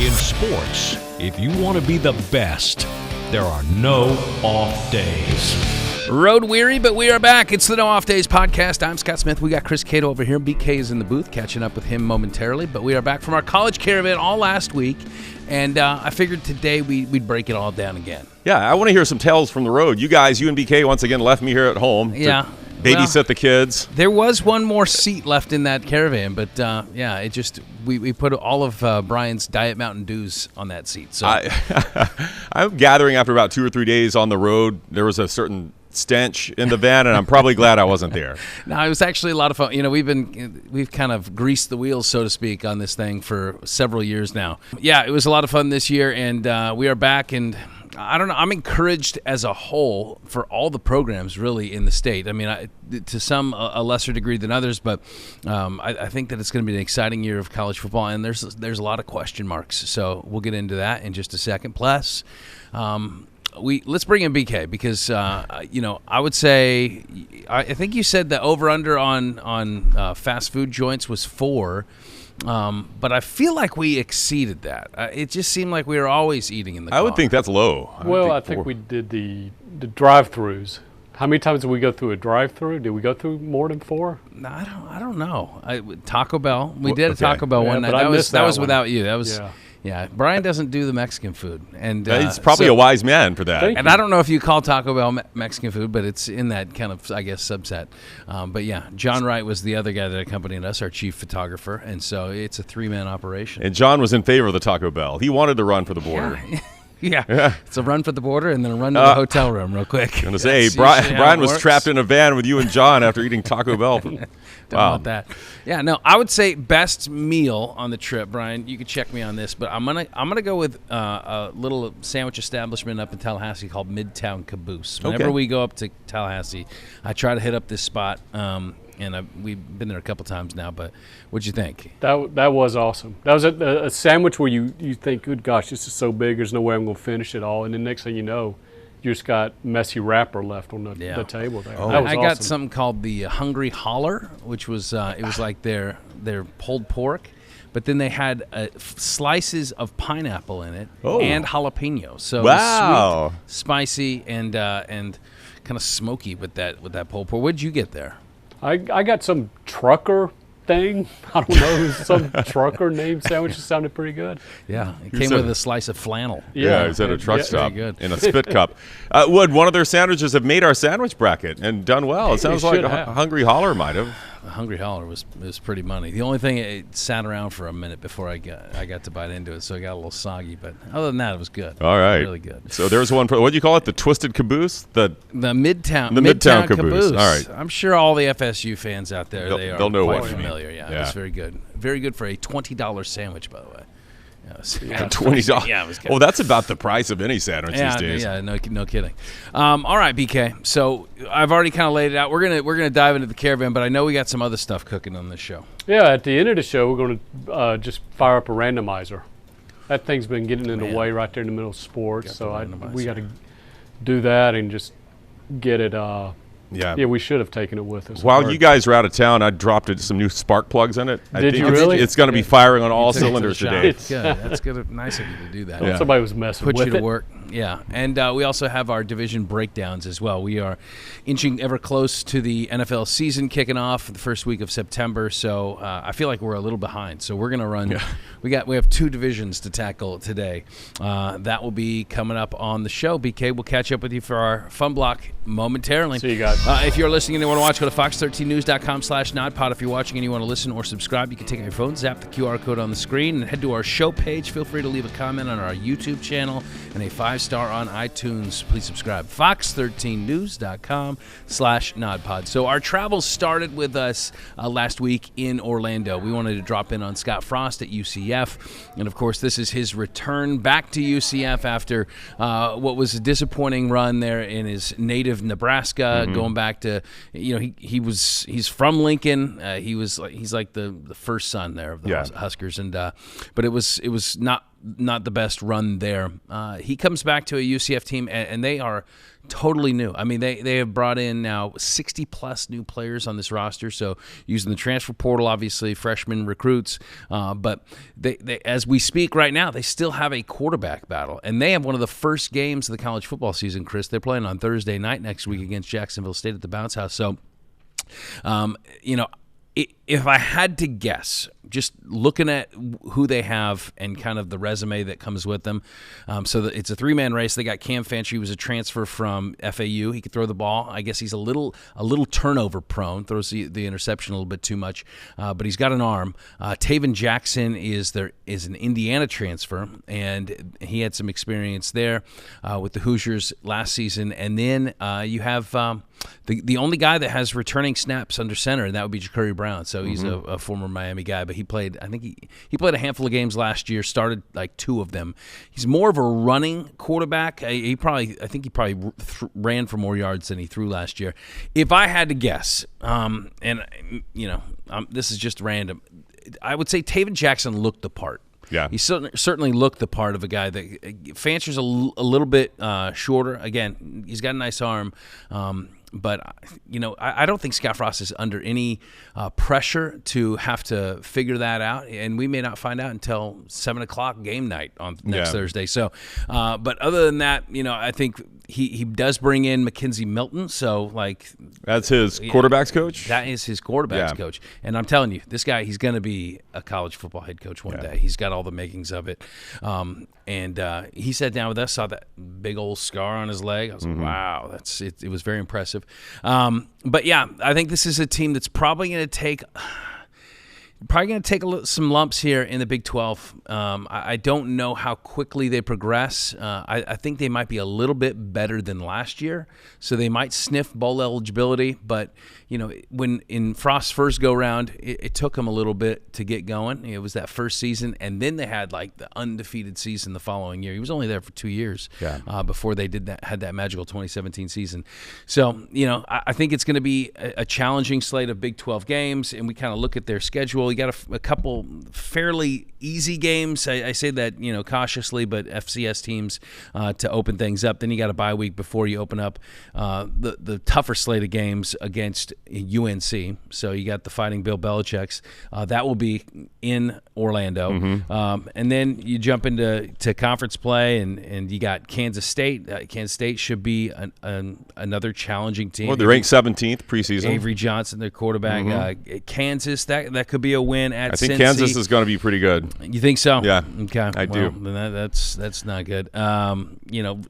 In sports, if you want to be the best, there are no off days. Road weary, but we are back. It's the No Off Days podcast. I'm Scott Smith. We got Chris Cato over here. BK is in the booth, catching up with him momentarily. But we are back from our college caravan all last week, and I figured today we'd break it all down again. Yeah, I want to hear some tales from the road. You guys, you and BK once again left me here at home. Yeah. Babysit the kids. There was one more seat left in that caravan, but it just we put all of Brian's Diet Mountain Dews on that seat. So I'm gathering after about 2 or 3 days on the road. There was a certain stench in the van, and I'm probably glad I wasn't there. No, it was actually a lot of fun. You know, we've kind of greased the wheels, so to speak, on this thing for several years now. Yeah, it was a lot of fun this year, and we are back, and I don't know. I'm encouraged as a whole for all the programs really in the state. I mean, to some a lesser degree than others, but I think that it's going to be an exciting year of college football, and there's a lot of question marks. So we'll get into that in just a second. Plus, let's bring in BK because I would say I think you said the over under on fast food joints was 4. But I feel like we exceeded that. It just seemed like we were always eating in the car. I would think that's low. I think we did the drive-thrus. How many times did we go through a drive-thru? Did we go through more than 4? No, I don't know. Taco Bell. We did a Taco Bell one night. That was without you. That was. Yeah, Brian doesn't do the Mexican food, and he's probably a wise man for that. And I don't know if you call Taco Bell Mexican food, but it's in that kind of, I guess, subset. But yeah, John Wright was the other guy that accompanied us, our chief photographer, and so it's a 3-man operation. And John was in favor of the Taco Bell. He wanted to run for the border. Yeah. It's a run for the border and then a run to the hotel room real quick. I'm going to say, Brian was trapped in a van with you and John after eating Taco Bell. Don't want that. Yeah, no, I would say best meal on the trip, Brian. You could check me on this, but I'm gonna go with a little sandwich establishment up in Tallahassee called Midtown Caboose. Whenever we go up to Tallahassee, I try to hit up this spot, and we've been there a couple times now. But what'd you think? That was awesome. That was a sandwich where you think, good gosh, this is so big, there's no way I'm gonna finish it all, and then next thing you know, you just got messy wrapper left on the table there. Oh. I got something called the Hungry Holler, which was it was like their pulled pork, but then they had slices of pineapple in it and jalapeno. So it was sweet, spicy, and kind of smoky with that pulled pork. What did you get there? I got some trucker thing. I don't know, some trucker named sandwich. It sounded pretty good. Yeah, it came with a slice of flannel. Yeah, it was at a truck stop in a spit cup. Would one of their sandwiches have made our sandwich bracket and done well? It sounds like Hungry Holler might have. Hungry Holler was pretty money. The only thing, it sat around for a minute before I got to bite into it, so it got a little soggy. But other than that, it was good. All right, really good. So there's one. What do you call it? The Twisted Caboose. The Midtown Caboose. All right. I'm sure all the FSU fans out there they'll know quite what familiar. Yeah, it's very good. Very good for a $20 sandwich, by the way. $20. Yeah, it was good. Oh, that's about the price of any sandwich these days. Yeah, no kidding. All right, BK. So I've already kind of laid it out. We're gonna dive into the caravan, but I know we got some other stuff cooking on this show. Yeah, at the end of the show, we're going to just fire up a randomizer. That thing's been getting in the way right there in the middle of sports, so we got to do that and just get it. Yeah, we should have taken it with us. While you guys were out of town, I dropped some new spark plugs in it. Did you really? It's going to be firing on all cylinders today. It's good. That's good. Nice of you to do that. Yeah. Somebody was messing with it. Put you to work. Yeah, and we also have our division breakdowns as well. We are inching ever close to the NFL season kicking off the first week of September, so I feel like we're a little behind. So we're going to run. Yeah. We have 2 divisions to tackle today. That will be coming up on the show. BK, we'll catch up with you for our fun block momentarily. See you guys. If you're listening and you want to watch, go to fox13news.com/nodpod. If you're watching and you want to listen or subscribe, you can take out your phone, zap the QR code on the screen, and head to our show page. Feel free to leave a comment on our YouTube channel and a 5-star on iTunes. Please subscribe. fox13news.com/nodpod. So our travels started with us last week in Orlando. We wanted to drop in on Scott Frost at UCF, and of course this is his return back to UCF after what was a disappointing run there in his native Nebraska. Going back to, he's from Lincoln. He's like the first son there of the Huskers, and but it was not not the best run there. He comes back to a UCF team, and they are totally new. I mean, they have brought in now 60-plus new players on this roster, so using the transfer portal, obviously, freshman recruits. But they, as we speak right now, they still have a quarterback battle, and they have one of the first games of the college football season, Chris. They're playing on Thursday night next week against Jacksonville State at the Bounce House. So, if I had to guess, just looking at who they have and kind of the resume that comes with them, it's a three-man race. They got Cam Fancher. He was a transfer from FAU. He could throw the ball. I guess he's a little turnover prone, throws the interception a little bit too much, but he's got an arm. Taven Jackson is an Indiana transfer, and he had some experience there with the Hoosiers last season. And then you have the only guy that has returning snaps under center, and that would be Ja'Cory Brown. So he's a former Miami guy, but he played a handful of games last year, started like 2 of them. He's more of a running quarterback. I think he probably ran for more yards than he threw last year. If I had to guess, this is just random, I would say Taven Jackson looked the part. Yeah, he certainly looked the part of a guy that Fancher's a little bit shorter. Again, he's got a nice arm. But, I don't think Scott Frost is under any pressure to have to figure that out. And we may not find out until 7 o'clock game night on next Thursday. So, but other than that, I think he does bring in Mackenzie Milton. So, that's his quarterback's coach? That is his quarterback's coach. And I'm telling you, this guy, he's going to be a college football head coach one day. He's got all the makings of it. And he sat down with us, saw that big old scar on his leg. I was like, wow, it was very impressive. But yeah, I think this is a team that's probably going to take some lumps here in the Big 12. I don't know how quickly they progress. I think they might be a little bit better than last year, so they might sniff bowl eligibility. But when in Frost's first go-round, it took them a little bit to get going. It was that first season, and then they had the undefeated season the following year. He was only there for 2 years before they had that magical 2017 season. So, I think it's going to be a challenging slate of Big 12 games, and we kind of look at their schedule. You got a couple fairly easy games. I say that cautiously, but FCS teams to open things up. Then you got a bye week before you open up the tougher slate of games against UNC. So you got the Fighting Bill Belichick's. That will be in Orlando. And then you jump into conference play, and you got Kansas State. Kansas State should be another challenging team. Well, they're ranked 17th preseason. Avery Johnson, their quarterback. Kansas, that could be a win at Cincy. I think Kansas is going to be pretty good. You think so? Yeah. Okay. I do. Then that's not good.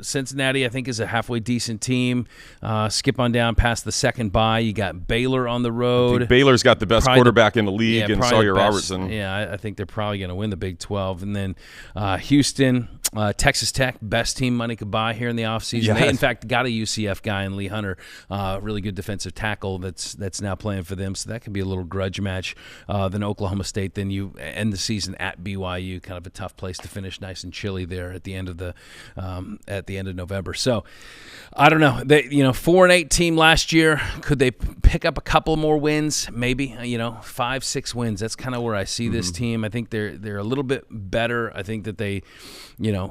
Cincinnati, I think, is a halfway decent team. Skip on down past the second bye. You got Baylor on the road. I think Baylor's got the best quarterback in the league, and Sawyer Robertson. Yeah, I think they're probably going to win the Big 12. And then Houston, Texas Tech, best team money could buy here in the offseason. Yes. They, in fact, got a UCF guy in Lee Hunter, really good defensive tackle that's now playing for them. So that could be a little grudge match. Then Oklahoma State. Then you end the season at BYU, kind of a tough place to finish, nice and chilly there at the end of November. So I don't know. They 4-8 team last year. Could they pick up a couple more wins? Maybe 5-6 wins. That's kind of where I see this team. I think they're a little bit better. I think that they,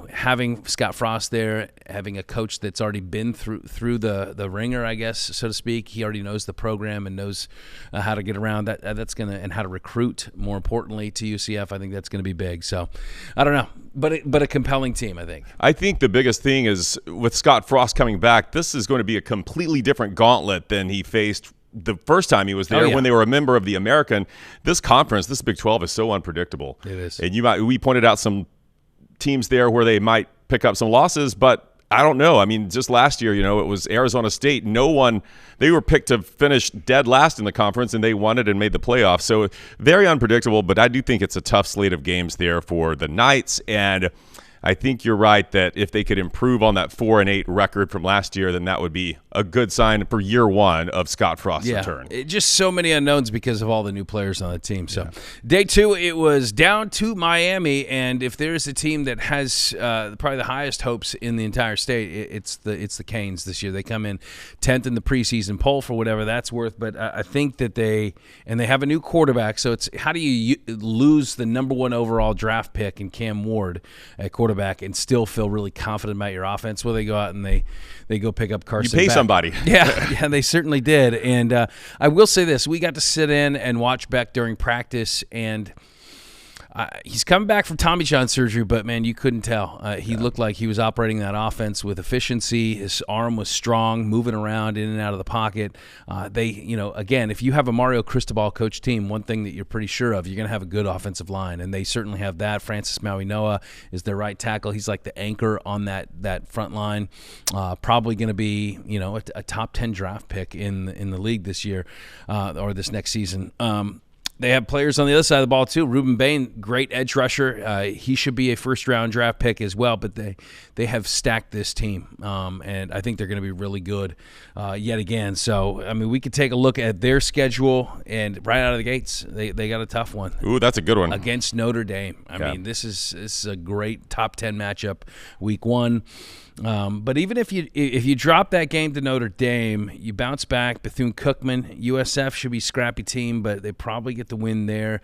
having Scott Frost there, having a coach that's already been through the ringer, I guess, so to speak. He already knows the program and knows how to get around that. That's gonna, and how to recruit, more importantly, to UCF. I think that's going to be big. So I don't know, but a compelling team, I think. I think the biggest thing is with Scott Frost coming back, this is going to be a completely different gauntlet than he faced the first time he was there when they were a member of the American. This conference, this Big 12, is so unpredictable. It is. And we pointed out some teams there where they might pick up some losses, but I don't know. I mean, just last year, it was Arizona State. They were picked to finish dead last in the conference, and they won it and made the playoffs. So very unpredictable, but I do think it's a tough slate of games there for the Knights. And I think you're right that if they could improve on that 4-8 record from last year, then that would be a good sign for year one of Scott Frost's return. Just so many unknowns because of all the new players on the team. So day 2, it was down to Miami, and if there's a team that has probably the highest hopes in the entire state, it's the Canes this year. They come in 10th in the preseason poll for whatever that's worth, but I think that they have a new quarterback, so it's how do you lose the number 1 overall draft pick in Cam Ward at quarterback and still feel really confident about your offense? Well, they go out and they go pick up Carson You pay Beck. somebody. Yeah, they certainly did. And I will say this. We got to sit in and watch Beck during practice, and he's coming back from Tommy John surgery, but, man, you couldn't tell. He looked like he was operating that offense with efficiency. His arm was strong, moving around in and out of the pocket. Again, if you have a Mario Cristobal coach team, one thing that you're pretty sure of, you're going to have a good offensive line, and they certainly have that. Francis Maui-Noa is their right tackle. He's like the anchor on that front line. Probably going to be, a top 10 draft pick in the league this year or this next season. They have players on the other side of the ball, too. Ruben Bain, great edge rusher. He should be a first-round draft pick as well, but they have stacked this team, and I think they're going to be really good yet again. So, I mean, we could take a look at their schedule, and right out of the gates, they got a tough one. Ooh, that's a good one. Against Notre Dame. I mean, this is a great top 10 matchup week 1. But even if you drop that game to Notre Dame, you bounce back. Bethune-Cookman, USF should be a scrappy team, but they probably get the win there.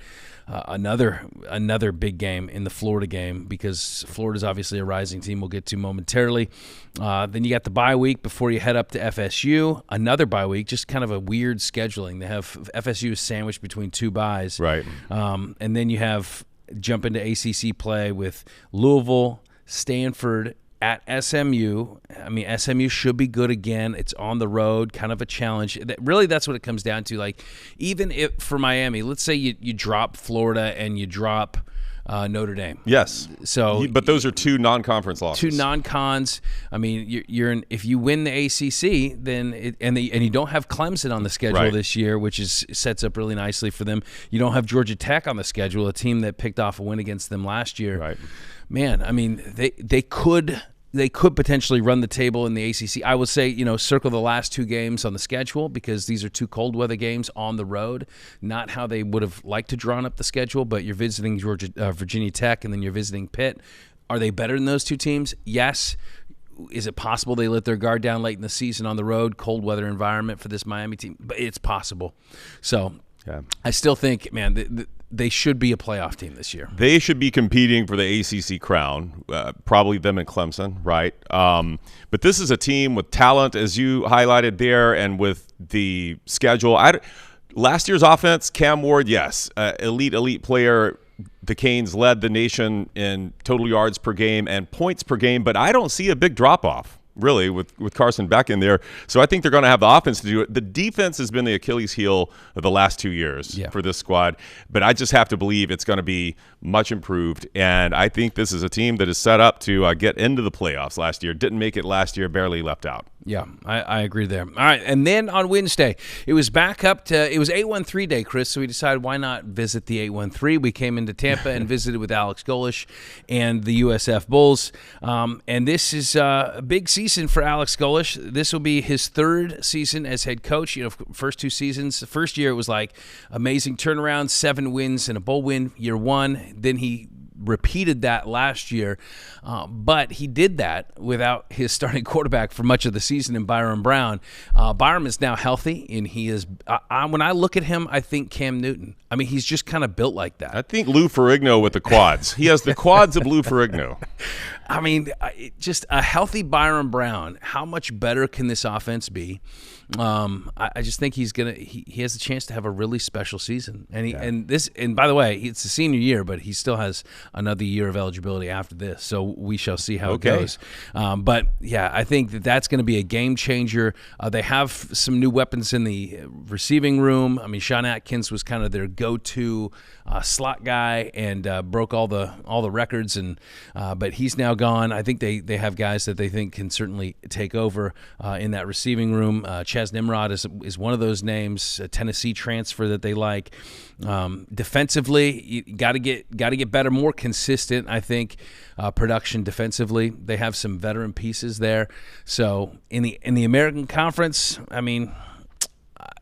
Another big game in the Florida game because Florida's obviously a rising team we'll get to momentarily. Then you got the bye week before you head up to FSU. Another bye week, just kind of a weird scheduling. They have FSU sandwiched between 2 byes. Right. And then you have jump into ACC play with Louisville, Stanford, at SMU. I mean, SMU should be good again. It's on the road, kind of a challenge. Really, that's what it comes down to. Like, even if for Miami, let's say you drop Florida and you drop Notre Dame. Yes. So, but those are 2 non-conference losses. 2 non-cons. I mean, if you win the ACC, then and you don't have Clemson on the schedule this year, which sets up really nicely for them. You don't have Georgia Tech on the schedule, a team that picked off a win against them last year. Right. Man, I mean, they could potentially run the table in the ACC. I would say, circle the last 2 games on the schedule because these are 2 cold weather games on the road. Not how they would have liked to drawn up the schedule, but you're visiting Virginia Tech and then you're visiting Pitt. Are they better than those 2 teams? Yes. Is it possible they let their guard down late in the season on the road, cold weather environment for this Miami team? But it's possible. So I still think, man, they should be a playoff team this year. They should be competing for the ACC crown, probably them and Clemson, right? But this is a team with talent, as you highlighted there, and with the schedule. Last year's offense, Cam Ward, yes, elite player. The Canes led the nation in total yards per game and points per game, but I don't see a big drop-off, really, with Carson Beck in there. So I think they're going to have the offense to do it. The defense has been the Achilles heel of the last 2 years for this squad, but I just have to believe it's going to be much improved, and I think this is a team that is set up to get into the playoffs last year. Didn't make it last year, barely left out. Yeah, I agree there. All right, and then on Wednesday, it was back up to, it was 813 day, Chris, so we decided why not visit the 813. We came into Tampa and visited with Alex Golesh and the USF Bulls, and this is a big season for Alex Golesh. This will be his 3rd season as head coach. First 2 seasons. The first year it was like amazing turnaround, 7 wins and a bowl win year 1. Then he repeated that last year, but he did that without his starting quarterback for much of the season in Byron Brown. Byron is now healthy, and he is when I look at him, I think Cam Newton. I mean, he's just kind of built like that. I think Lou Ferrigno with the quads. He has the quads of Lou Ferrigno. I mean, just a healthy Byron Brown. How much better can this offense be? I just think he has a chance to have a really special season. And by the way, it's a senior year, but he still has another year of eligibility after this. So we shall see how it goes. But yeah, I think that's going to be a game changer. They have some new weapons in the receiving room. I mean, Sean Atkins was kind of their go-to slot guy and broke all the records, but he's now gone. I think they have guys that they think can certainly take over in that receiving room. Chaz Nimrod is one of those names, a Tennessee transfer that they like. Defensively, you got to get better, more consistent, I think, production defensively. They have some veteran pieces there. So in the American Conference, I mean,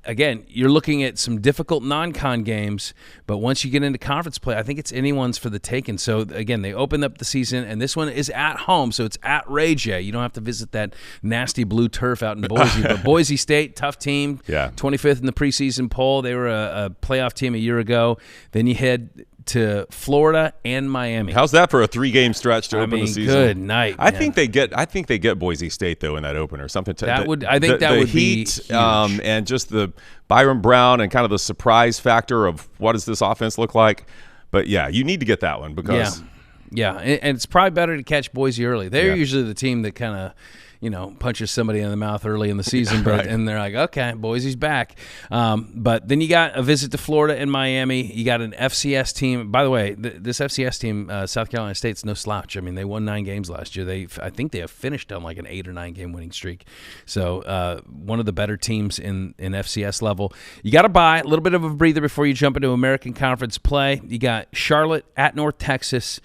again, you're looking at some difficult non-con games, but once you get into conference play, I think it's anyone's for the taking. So, again, they opened up the season, and this one is at home, so it's at Ray J. You don't have to visit that nasty blue turf out in Boise. But Boise State, tough team, 25th in the preseason poll. They were a playoff team a year ago. Then you head to Florida and Miami. How's that for a 3-game stretch to open the season? Good night. I think they get Boise State though in that opener. Something to, that would heat, be huge. And just the Byron Brown and kind of the surprise factor of what does this offense look like. But yeah, you need to get that one because and it's probably better to catch Boise early. They're usually the team that kind of punches somebody in the mouth early in the season, but and they're like, okay, Boise's back. But then you got a visit to Florida and Miami. You got an FCS team. By the way, this FCS team, South Carolina State's no slouch. I mean, they won 9 games last year. I think they have finished on like an 8 or 9 game winning streak. So one of the better teams in FCS level. You got to buy a little bit of a breather before you jump into American Conference play. You got Charlotte at North Texas.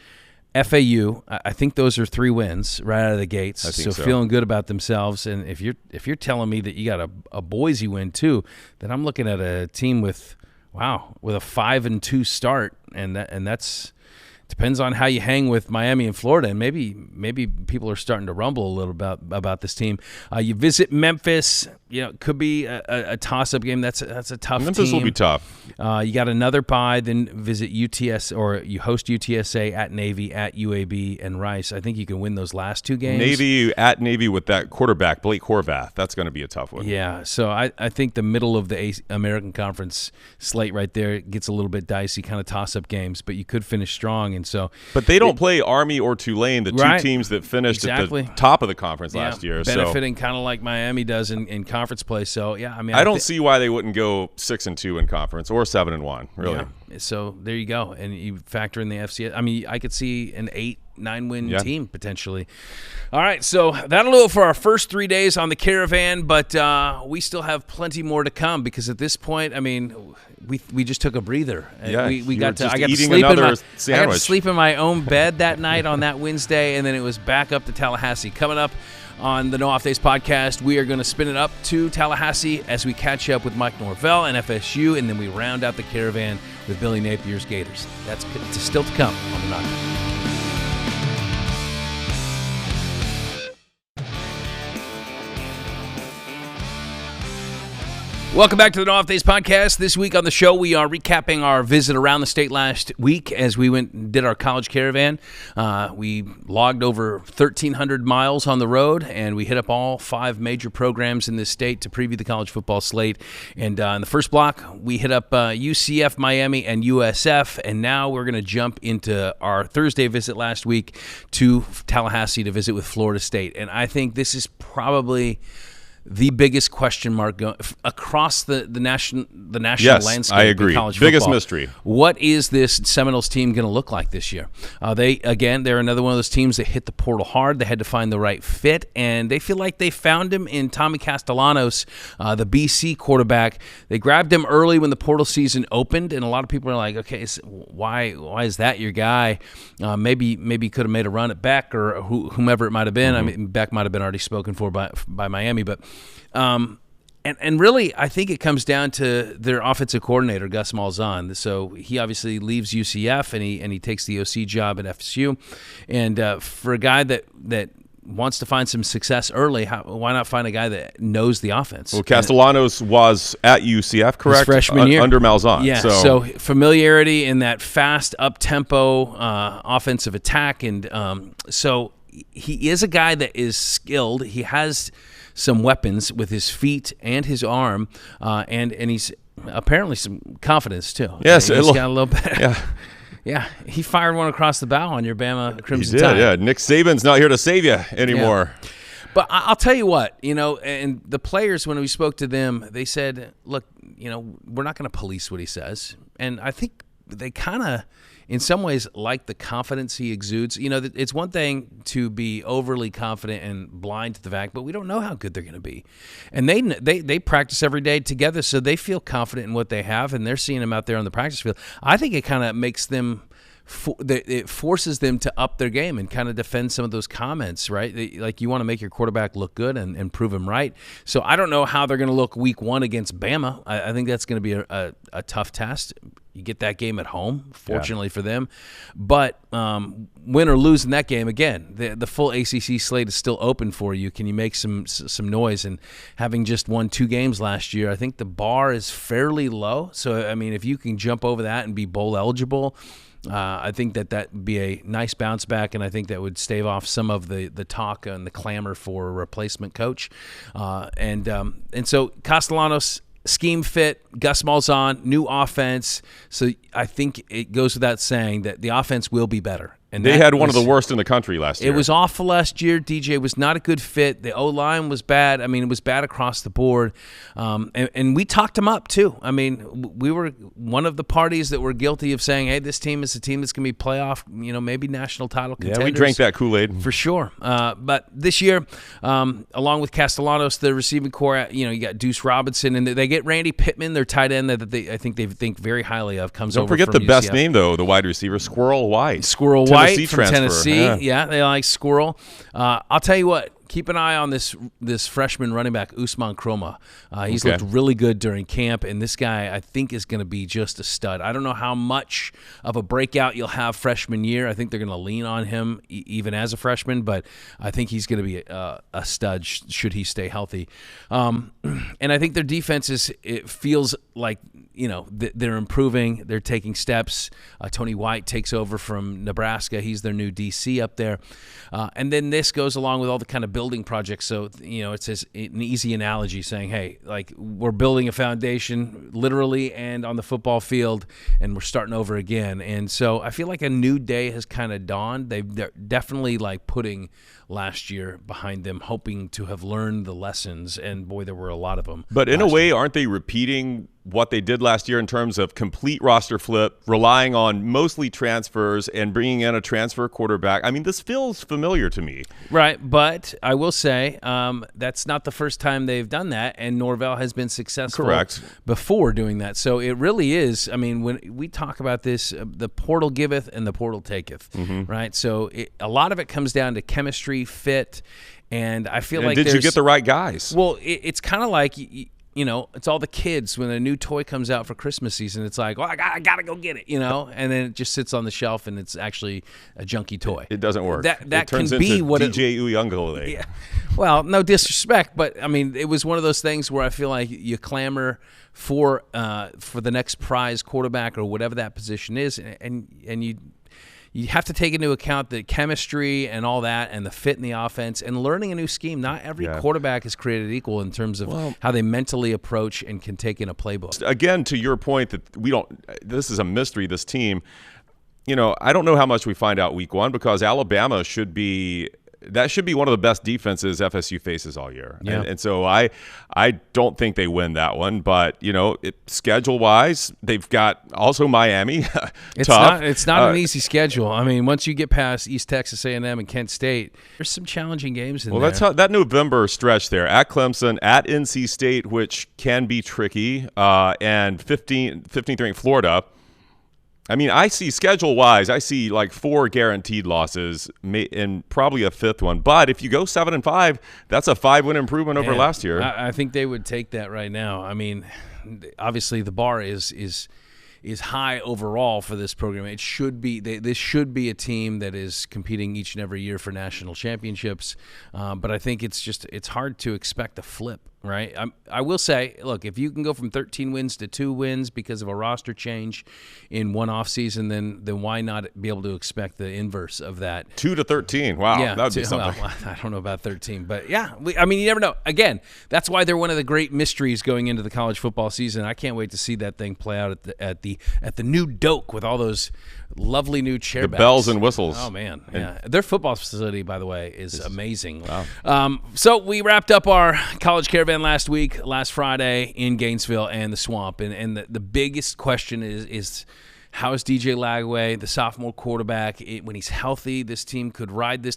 FAU, I think those are 3 wins right out of the gates. So feeling good about themselves. And if you're telling me that you got a Boise win too, then I'm looking at a team with a 5-2 start, and that's depends on how you hang with Miami and Florida, and maybe people are starting to rumble a little about this team. You visit Memphis. It could be a toss-up game. That's a tough Memphis team. will be tough. You got another bye, then visit UTS, or you host UTSA at Navy, at UAB, and Rice. I think you can win those last 2 games. Navy with that quarterback, Blake Horvath. That's going to be a tough one. Yeah, so I think the middle of the American Conference slate right there gets a little bit dicey, kind of toss-up games, but you could finish strong. And so, but they don't play Army or Tulane, the 2 teams that finished at the top of the conference last year. Benefiting kind of like Miami does in conference play. So I don't see why they wouldn't go 6-2 in conference or 7-1. Really. Yeah. So there you go, and you factor in the FCS. I mean, I could see an 8-9 win team potentially. All right, so that'll do it for our first 3 days on the Caravan, but we still have plenty more to come because at this point, I mean, we just took a breather. Yeah, I got to sleep in my own bed that night on that Wednesday, and then it was back up to Tallahassee. Coming up on the No Off Days podcast, we are going to spin it up to Tallahassee as we catch up with Mike Norvell and FSU, and then we round out the Caravan with Billy Napier's Gators. That's still to come on the Knock. Welcome back to the No Off Days podcast. This week on the show, we are recapping our visit around the state last week as we went and did our college caravan. We logged over 1,300 miles on the road, and we hit up all 5 major programs in this state to preview the college football slate. And in the first block, we hit up UCF, Miami, and USF, and now we're going to jump into our Thursday visit last week to Tallahassee to visit with Florida State. And I think this is probably the biggest question mark across the national landscape. I agree. Of college biggest football. Mystery. What is this Seminoles team going to look like this year? They're another one of those teams that hit the portal hard. They had to find the right fit, and they feel like they found him in Tommy Castellanos, the BC quarterback. They grabbed him early when the portal season opened, and a lot of people are like, okay, why is that your guy? Maybe he could have made a run at Beck or whomever it might have been. Mm-hmm. I mean, Beck might have been already spoken for by Miami, but and really, I think it comes down to their offensive coordinator, Gus Malzahn. So he obviously leaves UCF and he takes the OC job at FSU. And for a guy that wants to find some success early, why not find a guy that knows the offense? Well, Castellanos was at UCF, correct? His freshman year. Under Malzahn. Yeah, so familiarity in that fast, up-tempo offensive attack. And so he is a guy that is skilled. He has some weapons with his feet and his arm, and he's apparently some confidence too. Yes, he's got a little better. Yeah. Yeah, he fired one across the bow on your Bama Crimson Tide. Tide. Yeah. Nick Saban's not here to save you anymore. Yeah. But I'll tell you what, and the players, when we spoke to them, they said, look, we're not going to police what he says. And I think they kind of, in some ways like the confidence he exudes. You know, it's one thing to be overly confident and blind to the fact, but we don't know how good they're going to be. And they practice every day together, so they feel confident in what they have, and they're seeing them out there on the practice field. I think it kind of makes them it forces them to up their game and kind of defend some of those comments, right? Like, you want to make your quarterback look good and prove him right. So I don't know how they're going to look week 1 against Bama. I think that's going to be a tough test. You get that game at home, fortunately for them. But win or lose in that game, again, the full ACC slate is still open for you. Can you make some noise? And having just won 2 games last year, I think the bar is fairly low. So, I mean, if you can jump over that and be bowl eligible, I think that would be a nice bounce back, and I think that would stave off some of the talk and the clamor for a replacement coach. And so Castellanos, scheme fit, Gus Malzahn, new offense. So I think it goes without saying that the offense will be better. And they had one of the worst in the country last year. It was awful last year. DJ was not a good fit. The O-line was bad. I mean, it was bad across the board. And we talked him up, too. I mean, we were one of the parties that were guilty of saying, hey, this team is a team that's going to be playoff, maybe national title contenders. Yeah, we drank that Kool-Aid. For sure. But this year, along with Castellanos, the receiving core, you got Deuce Robinson, and they get Randy Pittman, their tight end that I think they think very highly of. Don't forget the best name, though, the wide receiver, Squirrel White. Squirrel White. Tennessee from transfer. Tennessee. Yeah, they like Squirrel. I'll tell you what. Keep an eye on this freshman running back, Usman Kroma. He's looked really good during camp, and this guy, I think, is going to be just a stud. I don't know how much of a breakout you'll have freshman year. I think they're going to lean on him even as a freshman, but I think he's going to be a stud should he stay healthy. And I think their defense it feels like, they're improving. They're taking steps. Tony White takes over from Nebraska. He's their new DC up there. And then this goes along with all the kind of building projects. So, it's an easy analogy saying, hey, like, we're building a foundation literally and on the football field, and we're starting over again. And so I feel like a new day has kind of dawned. They're definitely like putting last year behind them, hoping to have learned the lessons. And boy, there were a lot of them. But in a way, aren't they repeating what they did last year in terms of complete roster flip, relying on mostly transfers and bringing in a transfer quarterback? I mean, this feels familiar to me. Right, but I will say that's not the first time they've done that, and Norvell has been successful before doing that. So it really is, I mean, when we talk about this, the portal giveth and the portal taketh, right? So a lot of it comes down to chemistry, fit, and I feel like did you get the right guys? Well, it's kind of like it's all the kids when a new toy comes out for Christmas season. It's like, well, I gotta go get it, and then it just sits on the shelf and it's actually a junky toy. It doesn't work. That turns can be into what DJ Uyunglele. Yeah. Well, no disrespect, but I mean, it was one of those things where I feel like you clamor for the next prize quarterback or whatever that position is, and you have to take into account the chemistry and all that and the fit in the offense and learning a new scheme. Not every quarterback is created equal in terms of how they mentally approach and can take in a playbook. Again, to your point that this is a mystery, this team. I don't know how much we find out week 1 because Alabama should be one of the best defenses FSU faces all year. Yeah. And so I don't think they win that one. But, schedule-wise, they've got also Miami. Tough. It's not an easy schedule. I mean, once you get past East Texas A&M and Kent State, there's some challenging games in there. Well, that's how that November stretch there, at Clemson, at NC State, which can be tricky, and 15th ranked Florida. I mean, I see schedule-wise, I see like 4 guaranteed losses and probably a 5th one. But if you go 7-5, that's a 5-win improvement over last year. I think they would take that right now. I mean, obviously the bar is high overall for this program. It should be this should be a team that is competing each and every year for national championships. But I think it's hard to expect a flip. Right. I will say, look, if you can go from 13 wins to 2 wins because of a roster change in one offseason, then why not be able to expect the inverse of that? 2 to 13. Wow, that would be something. Well, I don't know about 13, but yeah, I mean, you never know. Again, that's why they're one of the great mysteries going into the college football season. I can't wait to see that thing play out at the new Doak with all those lovely new chairbacks. The bells and whistles. Oh man, yeah. Their football facility, by the way, is amazing. Wow. So we wrapped up our college caravan last Friday in Gainesville and the Swamp, and the biggest question is How is DJ Lagway, the sophomore quarterback? When he's healthy, this team could ride this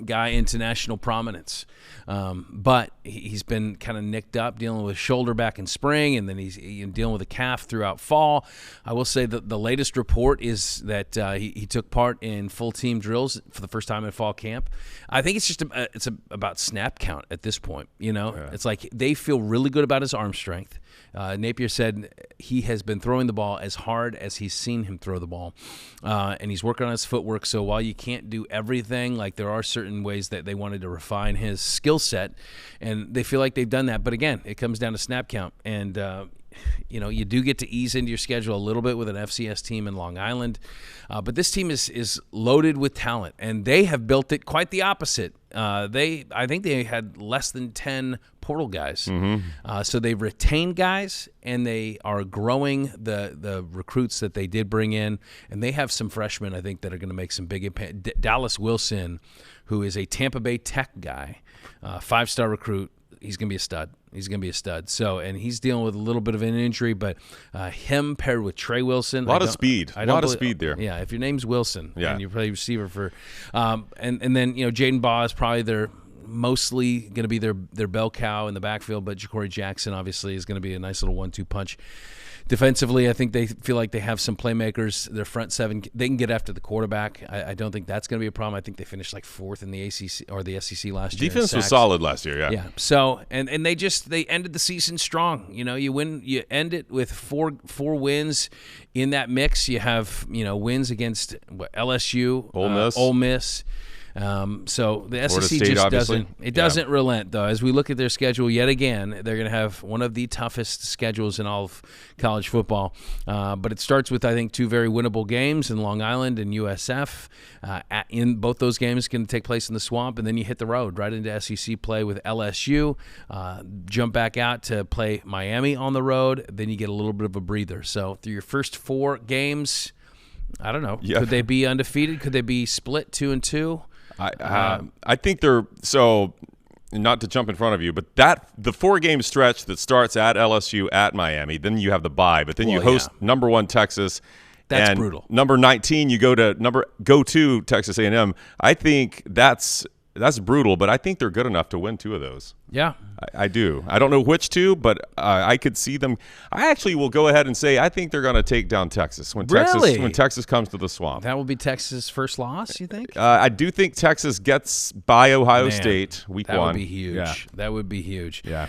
guy into national prominence. But he's been kind of nicked up, dealing with shoulder back in spring, and then he's dealing with a calf throughout fall. I will say that the latest report is that he took part in full team drills for the first time in fall camp. I think it's just about snap count at this point. It's like they feel really good about his arm strength. Napier said he has been throwing the ball as hard as he's seen him throw the ball, and he's working on his footwork. So while you can't do everything, like there are certain ways that they wanted to refine his skill set, and they feel like they've done that. But again, it comes down to snap count, and you do get to ease into your schedule a little bit with an FCS team in Long Island. But this team is loaded with talent, and they have built it quite the opposite. I think they had less than 10 portal guys. So they've retained guys, and they are growing the recruits that they did bring in, and they have some freshmen, I think, that are going to make some big impact. Dallas Wilson, who is a Tampa Bay Tech guy, 5-star recruit, he's going to be a stud. So, and he's dealing with a little bit of an injury, but him paired with Trey Wilson, a lot of speed there. Yeah, if your name's Wilson, yeah, and you play receiver for, and then Jaden Baugh is probably mostly going to be their bell cow in the backfield, but Ja'Cory Jackson obviously is going to be a nice little 1-2 punch. Defensively, I think they feel like they have some playmakers. Their front seven, they can get after the quarterback. I don't think that's going to be a problem. I think they finished like 4th in the ACC or the SEC last year. Defense was solid last year, yeah. Yeah. So and they ended the season strong. You end it with four wins in that mix. You have wins against LSU, Ole Miss. So the SEC State, just obviously. doesn't relent, though. As we look at their schedule yet again, they're going to have one of the toughest schedules in all of college football. But it starts with, I think, 2 very winnable games in Long Island and USF. In both those games going to take place in the Swamp, and then you hit the road right into SEC play with LSU. Jump back out to play Miami on the road. Then you get a little bit of a breather. So through your first 4 games, I don't know. Yeah. Could they be undefeated? Could they be split 2-2? I think they're so. Not to jump in front of you, but the 4-game stretch that starts at LSU, at Miami, then you have the bye, but then you host number 1 Texas. That's and brutal. Number 19, you go to Texas A&M. I think that's brutal, but I think they're good enough to win 2 of those. Yeah, I do. I don't know which 2, but I could see them. I actually will go ahead and say I think they're going to take down Texas when Texas comes to the Swamp. That will be Texas' first loss, you think? I do think Texas gets by Ohio State week 1. That would be huge. Yeah. That would be huge. Yeah.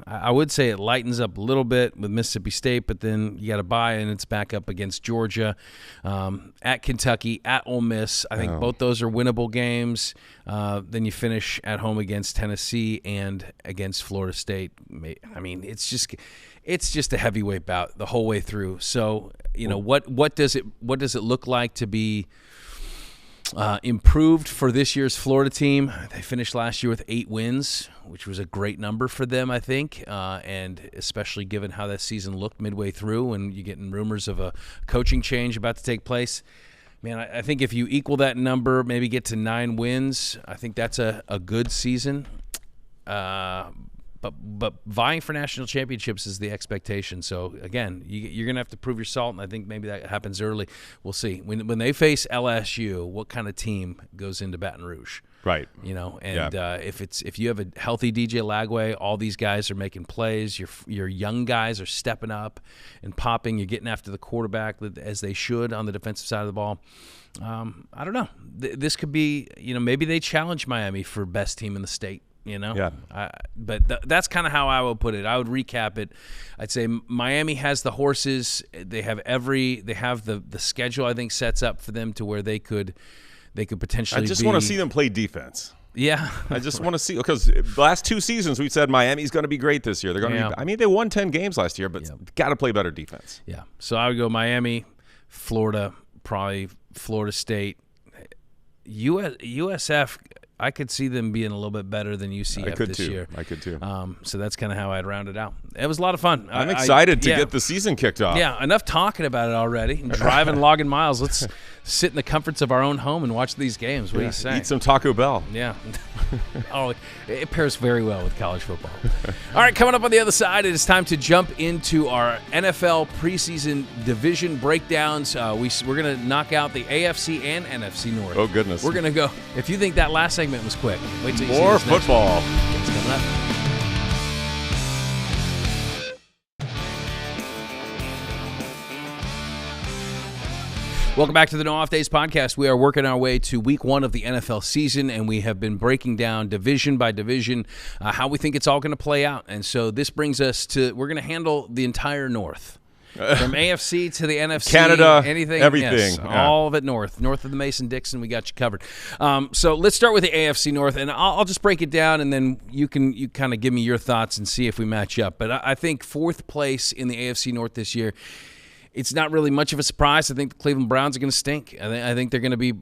I would say it lightens up a little bit with Mississippi State, but then you got to bye, and it's back up against Georgia, at Kentucky, at Ole Miss. I think both those are winnable games. Then you finish at home against Tennessee and against Florida State. I mean, it's just a heavyweight bout the whole way through. So what does it look like to be improved for this year's Florida team? They finished last year with 8 wins, which was a great number for them, I think, and especially given how that season looked midway through, and you're getting rumors of a coaching change about to take place. Man, I think if you equal that number, maybe get to 9 wins, I think that's a good season. But vying for national championships is the expectation. So, again, you're going to have to prove your salt, and I think maybe that happens early. We'll see. When they face LSU, what kind of team goes into Baton Rouge? Right. If you have a healthy DJ Lagway, all these guys are making plays. Your young guys are stepping up and popping. You're getting after the quarterback as they should on the defensive side of the ball. I don't know. This could be, maybe they challenge Miami for best team in the state. Yeah. But that's kind of how I would put it. I would recap it. I'd say Miami has the horses. They have the schedule, I think, sets up for them to where they could potentially. I just want to see them play defense. Yeah. I just want to see, because the last 2 seasons we said Miami's going to be great this year. They're going to be. They won 10 games last year, but got to play better defense. Yeah. So I would go Miami, Florida, probably Florida State, USF. I could see them being a little bit better than UCF this year. I could too. So that's kind of how I'd round it out. It was a lot of fun. I'm excited to get the season kicked off. Yeah, enough talking about it already. Driving, logging miles. Let's sit in the comforts of our own home and watch these games. What do you say? Eat some Taco Bell. Yeah. Oh, it pairs very well with college football. All right, coming up on the other side, it is time to jump into our NFL preseason division breakdowns. We're going to knock out the AFC and NFC North. Oh, goodness. We're going to go. If you think that last segment was quick, wait till you see More this next football. one. It's coming up. Welcome back to the No Off Days podcast. We are working our way to week 1 of the NFL season, and we have been breaking down division by division how we think it's all going to play out. And so this brings us to, we're going to handle the entire North. From AFC to the NFC, Canada, anything, everything. Yes, all of it north of the Mason-Dixon, we got you covered. So let's start with the AFC North, and I'll just break it down, and then you kind of give me your thoughts and see if we match up. But I think 4th place in the AFC North this year, it's not really much of a surprise. I think the Cleveland Browns are going to stink. I think they're going to be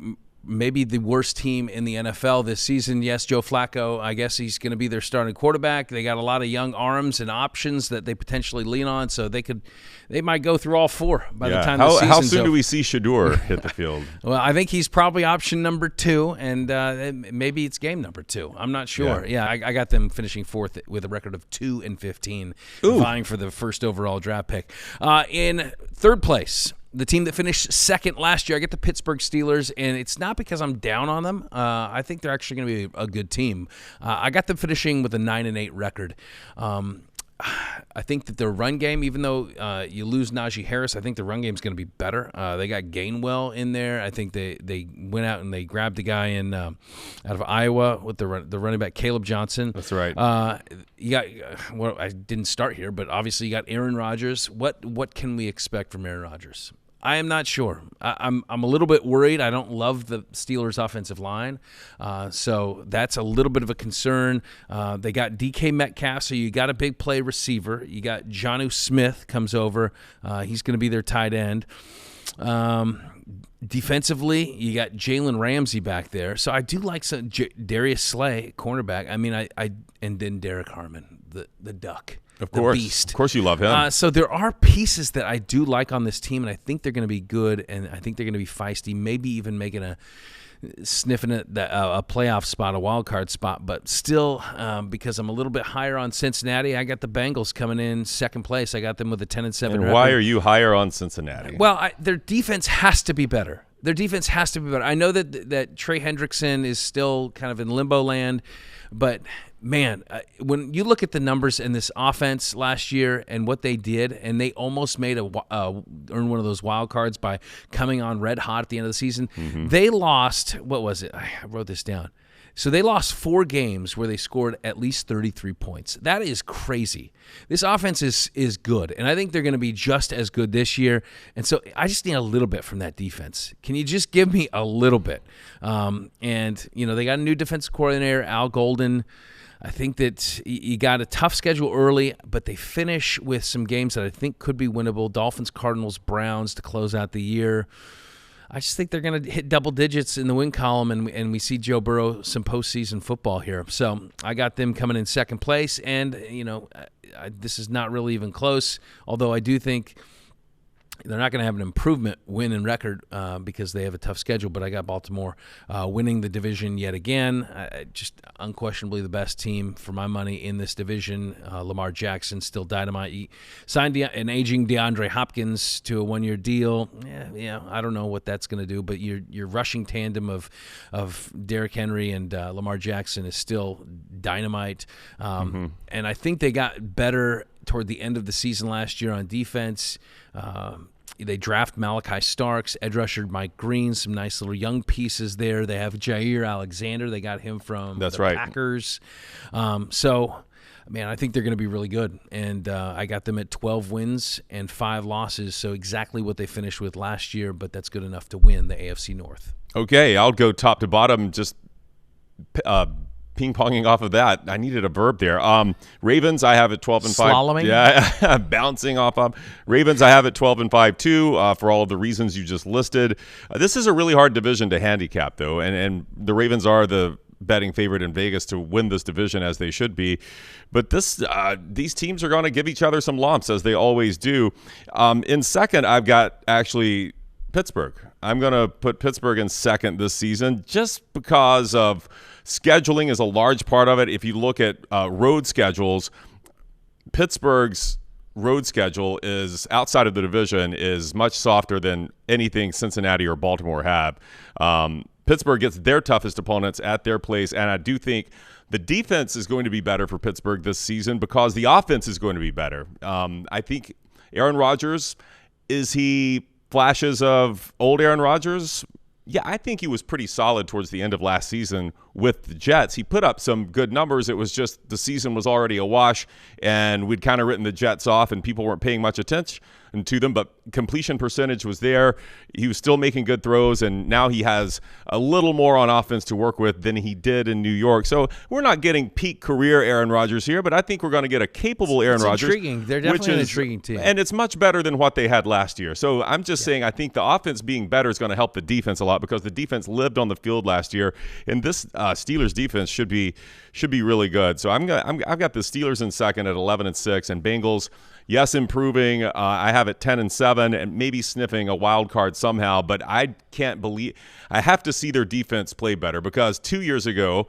maybe the worst team in the NFL this season. Yes, Joe Flacco, I guess he's going to be their starting quarterback. They got a lot of young arms and options that they potentially lean on, so they might go through all 4 by the time the season's How soon over. do we see Shador hit the field? Well, I think he's probably option number 2, and maybe it's game number 2. I'm not sure. Yeah, I got them finishing 4th with a record of 2-15, vying for the first overall draft pick. In 3rd place, the team that finished 2nd last year, I get the Pittsburgh Steelers, and it's not because I'm down on them. I think they're actually going to be a good team. I got them finishing with a 9-8 record. I think that their run game, even though you lose Najee Harris, I think the run game is going to be better. They got Gainwell in there. I think they went out and they grabbed a guy out of Iowa with the running back Caleb Johnson. That's right. You got I didn't start here, but obviously you got Aaron Rodgers. What can we expect from Aaron Rodgers? I am not sure. I'm a little bit worried. I don't love the Steelers' offensive line, so that's a little bit of a concern. They got DK Metcalf, so you got a big play receiver. You got Jonnu Smith comes over. He's going to be their tight end. Defensively, you got Jalen Ramsey back there, so I do like some Darius Slay, cornerback. I mean, and then Derek Harmon, the Duck. Of course. The beast. Of course you love him. So there are pieces that I do like on this team, and I think they're going to be good, and I think they're going to be feisty, maybe even sniffing at a playoff spot, a wild card spot. But still, because I'm a little bit higher on Cincinnati, I got the Bengals coming in 2nd place. I got them with a 10-7 record. And why are you higher on Cincinnati? Well, their defense has to be better. I know that Trey Hendrickson is still kind of in limbo land, but man, when you look at the numbers in this offense last year and what they did, and they almost made earn one of those wild cards by coming on red hot at the end of the season. Mm-hmm. They lost, what was it? I wrote this down. So they lost 4 games where they scored at least 33 points. That is crazy. This offense is good, and I think they're going to be just as good this year. And so I just need a little bit from that defense. Can you just give me a little bit? And, they got a new defensive coordinator, Al Golden. I think that you got a tough schedule early, but they finish with some games that I think could be winnable. Dolphins, Cardinals, Browns to close out the year. I just think they're going to hit double digits in the win column, and we see Joe Burrow some postseason football here. So I got them coming in 2nd place, and, this is not really even close, although I do think they're not going to have an improvement win and record because they have a tough schedule, but I got Baltimore winning the division yet again. Just unquestionably the best team for my money in this division. Lamar Jackson still dynamite. He signed an aging DeAndre Hopkins to a 1-year deal. Yeah, I don't know what that's going to do, but your rushing tandem of Derrick Henry and Lamar Jackson is still dynamite. And I think they got better toward the end of the season last year on defense. They draft Malachi Starks, edge rusher Mike Green, some nice little young pieces there. They have Jair Alexander. They got him from the Packers. I think they're going to be really good. And I got them at 12 wins and 5 losses, so exactly what they finished with last year, but that's good enough to win the AFC North. Okay, I'll go top to bottom, just ping-ponging off of that. I needed a verb there. Ravens, I have at 12-5. Slaloming? Yeah, bouncing off of. Ravens, I have at 12-5 too, for all of the reasons you just listed. This is a really hard division to handicap, though, and the Ravens are the betting favorite in Vegas to win this division, as they should be. But these teams are going to give each other some lumps, as they always do. In second, I've got actually Pittsburgh. I'm going to put Pittsburgh in second this season just because of scheduling is a large part of it. If you look at road schedules, Pittsburgh's road schedule is outside of the division is much softer than anything Cincinnati or Baltimore have. Pittsburgh gets their toughest opponents at their place, and I do think the defense is going to be better for Pittsburgh this season because the offense is going to be better. I think Aaron Rodgers, is he flashes of old Aaron Rodgers? Yeah, I think he was pretty solid towards the end of last season with the Jets. He put up some good numbers. It was just the season was already a wash, and we'd kind of written the Jets off, and people weren't paying much attention to them, but completion percentage was there. He was still making good throws, and now he has a little more on offense to work with than he did in New York. So we're not getting peak career Aaron Rodgers here, but I think we're going to get a capable Aaron Rodgers. Intriguing. They're definitely an intriguing team. And it's much better than what they had last year. So I'm just saying I think the offense being better is going to help the defense a lot because the defense lived on the field last year, and this Steelers defense should be really good. So I've got the Steelers in second at 11-6, and Bengals, yes, improving. I have it 10-7 and maybe sniffing a wild card somehow, but I can't believe – I have to see their defense play better because 2 years ago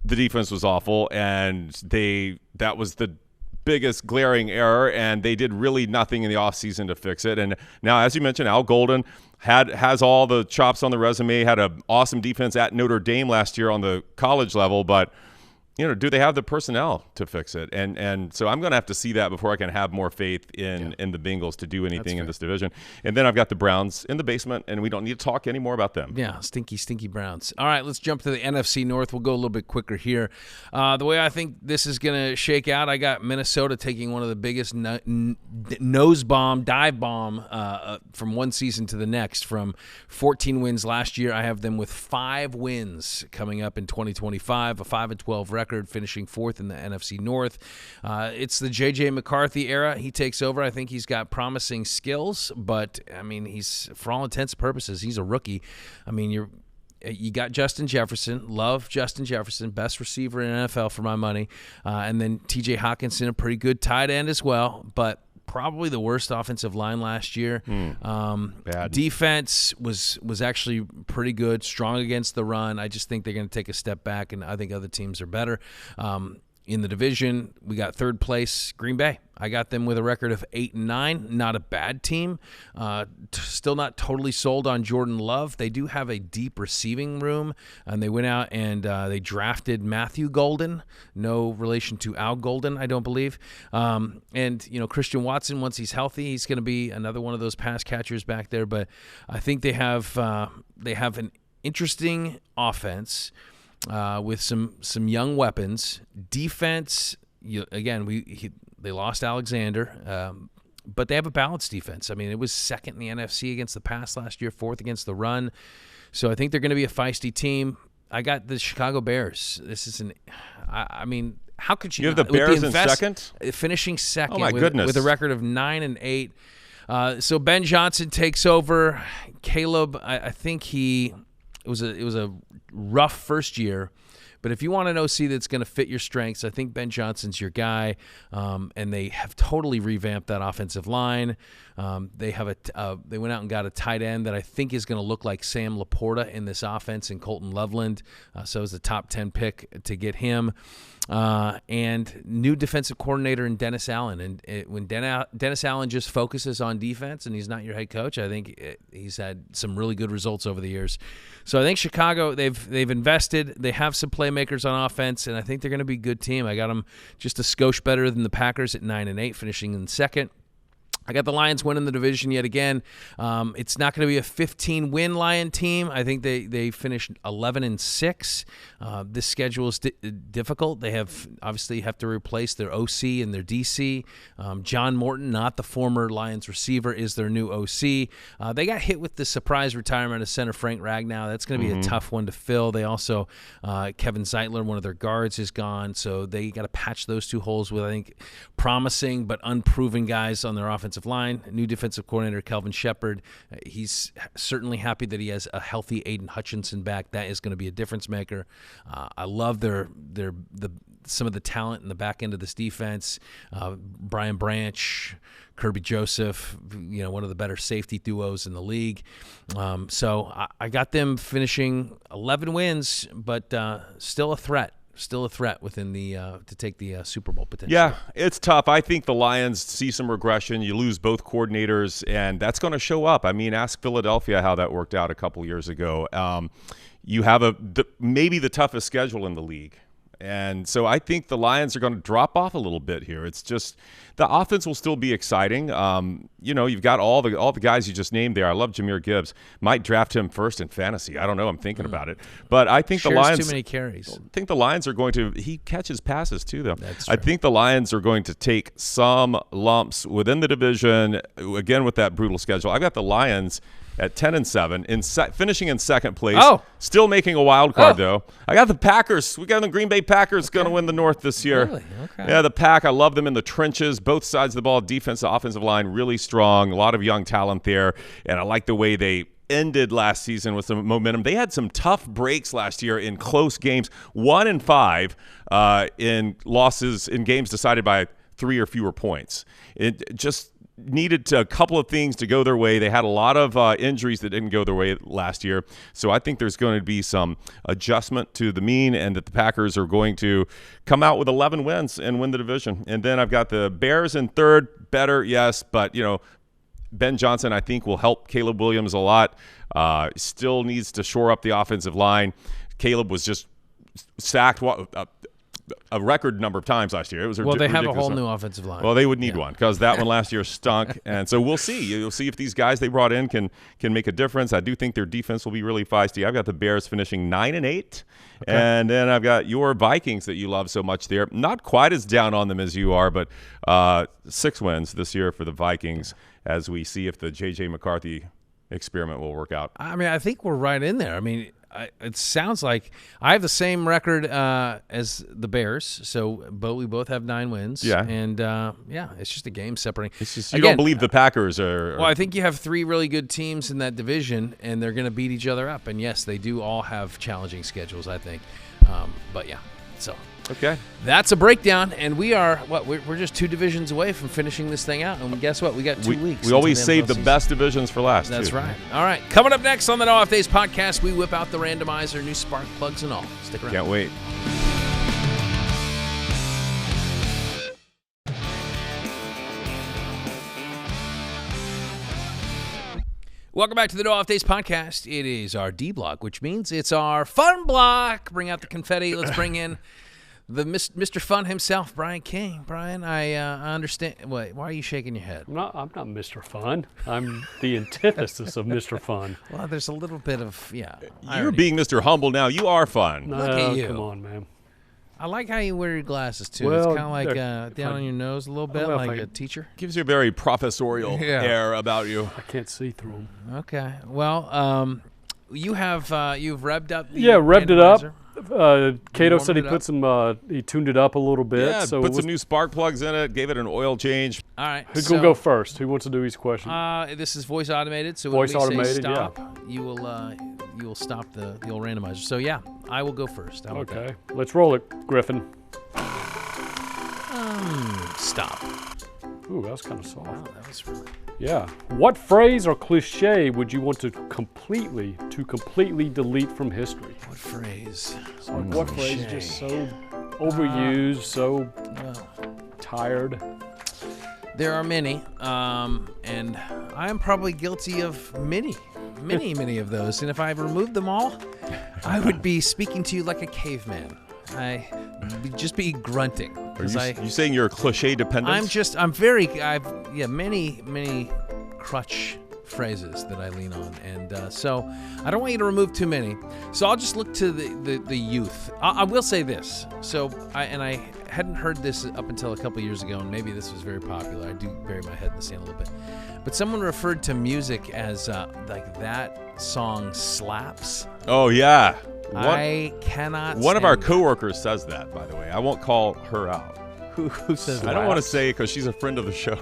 the defense was awful, and that was the biggest glaring error, and they did really nothing in the offseason to fix it. And now, as you mentioned, Al Golden has all the chops on the resume, had an awesome defense at Notre Dame last year on the college level, but – do they have the personnel to fix it? And so I'm going to have to see that before I can have more faith in the Bengals to do anything in this division. And then I've got the Browns in the basement, and we don't need to talk any more about them. Yeah, stinky Browns. All right, let's jump to the NFC North. We'll go a little bit quicker here. The way I think this is going to shake out, I got Minnesota taking one of the biggest dive bomb from one season to the next. From 14 wins last year, I have them with 5 wins coming up in 2025, a 5-12 record, finishing 4th in the NFC North. It's the J.J. McCarthy era. He takes over. I think he's got promising skills, but, I mean, he's, for all intents and purposes, he's a rookie. I mean, you got Justin Jefferson. Love Justin Jefferson, best receiver in NFL for my money. And then T.J. Hawkinson, a pretty good tight end as well, but probably the worst offensive line last year. Bad. Defense was actually pretty good, strong against the run. I just think they're going to take a step back, and I think other teams are better. In the division, we got third place, Green Bay. I got them with a record of 8-9. Not a bad team. Still not totally sold on Jordan Love. They do have a deep receiving room, and they went out and they drafted Matthew Golden. No relation to Al Golden, I don't believe. And Christian Watson, once he's healthy, he's going to be another one of those pass catchers back there. But I think they have an interesting offense. With some young weapons. Defense, they lost Alexander, but they have a balanced defense. I mean, it was second in the NFC against the pass last year, 4th against the run. So I think they're going to be a feisty team. I got the Chicago Bears. This is how could you? You have the Bears in second? Finishing second. Oh, my goodness. With a record of 9-8. So Ben Johnson takes over. Caleb, I think it was a rough first year, but if you want an OC that's going to fit your strengths, I think Ben Johnson's your guy. And they have totally revamped that offensive line. They went out and got a tight end that I think is going to look like Sam Laporta in this offense, in Colton Loveland. So it was a top 10 pick to get him. And new defensive coordinator in Dennis Allen. And when Dennis Allen just focuses on defense and he's not your head coach, I think he's had some really good results over the years. So I think Chicago, they've invested. They have some playmakers on offense, and I think they're going to be a good team. I got them just a skosh better than the Packers at 9-8, finishing in second. I got the Lions winning the division yet again. It's not going to be a 15-win Lion team. I think they finished 11-6. This schedule is difficult. They obviously have to replace their OC and their DC. John Morton, not the former Lions receiver, is their new OC. They got hit with the surprise retirement of center Frank Ragnow. That's going to be a tough one to fill. They also, Kevin Zeitler, one of their guards, is gone. So they got to patch those two holes with, I think, promising but unproven guys on their offensive offensive line, new defensive coordinator Kelvin Shepard. He's certainly happy that he has a healthy Aiden Hutchinson back. That is going to be a difference maker. I love some of the talent in the back end of this defense. Brian Branch, Kirby Joseph, one of the better safety duos in the league. So I got them finishing 11 wins, but still a threat. Still a threat within the to take the Super Bowl potential. Yeah, it's tough. I think the Lions see some regression. You lose both coordinators, and that's going to show up. I mean, ask Philadelphia how that worked out a couple years ago. You have maybe the toughest schedule in the league. And so I think the Lions are going to drop off a little bit here. It's just the offense will still be exciting. You've got all the guys you just named there. I love Jahmyr Gibbs. Might draft him first in fantasy. I don't know. I'm thinking about it. But I think the Lions too many carries. I think the Lions are going to. He catches passes too, though. That's true. I think the Lions are going to take some lumps within the division. Again, with that brutal schedule, I've got the Lions at 10-7, finishing in second place. Oh. Still making a wild card, though. I got the Packers. We got the Green Bay Packers going to win the North this year. Really? Okay. Yeah, the Pack. I love them in the trenches. Both sides of the ball, defense, offensive line, really strong. A lot of young talent there. And I like the way they ended last season with some momentum. They had some tough breaks last year in close games, 1-5 in losses in games decided by 3 or fewer points. It just needed a couple of things to go their way. They had a lot of injuries that didn't go their way last year. So I think there's going to be some adjustment to the mean, and that the Packers are going to come out with 11 wins and win the division. And then I've got the Bears in third. Better, yes, but Ben Johnson, I think, will help Caleb Williams a lot. Still needs to shore up the offensive line. Caleb was just sacked a record number of times last year. It was they have a whole new offensive line. Well, they would need one because that one last year stunk. And so we'll see. You'll see if these guys they brought in can make a difference. I do think their defense will be really feisty. I've got the Bears finishing 9-8. Okay. And then I've got your Vikings that you love so much there. Not quite as down on them as you are, but 6 wins this year for the Vikings as we see if the J.J. McCarthy experiment will work out. I mean, I think we're right in there. I mean, it sounds like I have the same record as the Bears, but we both have 9 wins. Yeah. And, it's just a game separating. It's just, you don't believe the Packers are – Well, I think you have 3 really good teams in that division, and they're going to beat each other up. And, yes, they do all have challenging schedules, I think. But, yeah, so – okay. That's a breakdown, and we are we're just 2 divisions away from finishing this thing out. And guess what? We got 2 weeks. We always save the best divisions for last. That's right. All right. Coming up next on the No Off Days podcast, we whip out the randomizer, new spark plugs and all. Stick around. Can't wait. Welcome back to the No Off Days podcast. It is our D block, which means it's our fun block. Bring out the confetti. Let's bring in the Mr. Fun himself, Brian King. Brian, I understand. Wait, why are you shaking your head? I'm not Mr. Fun. I'm the antithesis of Mr. Fun. Well, there's a little bit of, You're being Mr. Humble now. You are fun. No, Look at you. Come on, man. I like how you wear your glasses, too. Well, it's kind of like down on your nose a little bit, like a teacher. Gives you a very professorial air about you. I can't see through them. Okay. Well, you've revved up the revved it randomizer. up. Cato said he put some, he tuned it up a little bit. Yeah, so put some new spark plugs in it, gave it an oil change. All right. Who's going to go first? Who wants to do his question? This is voice automated, so voice when we say automated, stop, you will stop the old randomizer. So, yeah, I will go first. Okay. Let's roll it, Griffin. Stop. Ooh, that was kind of soft. Oh, that was really... Yeah. What phrase or cliche would you want to completely delete from history? What phrase? What phrase is just so overused, so tired? There are many, and I am probably guilty of many of those. And if I removed them all, I would be speaking to you like a caveman. I'd just be grunting. Are you saying you're a cliche dependent? I've many crutch phrases that I lean on, and so I don't want you to remove too many. So I'll just look to the youth. I will say this. So I hadn't heard this up until a couple years ago, and maybe this was very popular. I do bury my head in the sand a little bit, but someone referred to music as like that song slaps. Oh yeah. I cannot. One of our coworkers says that, by the way. I won't call her out. Who says that? I don't want to say because she's a friend of the show.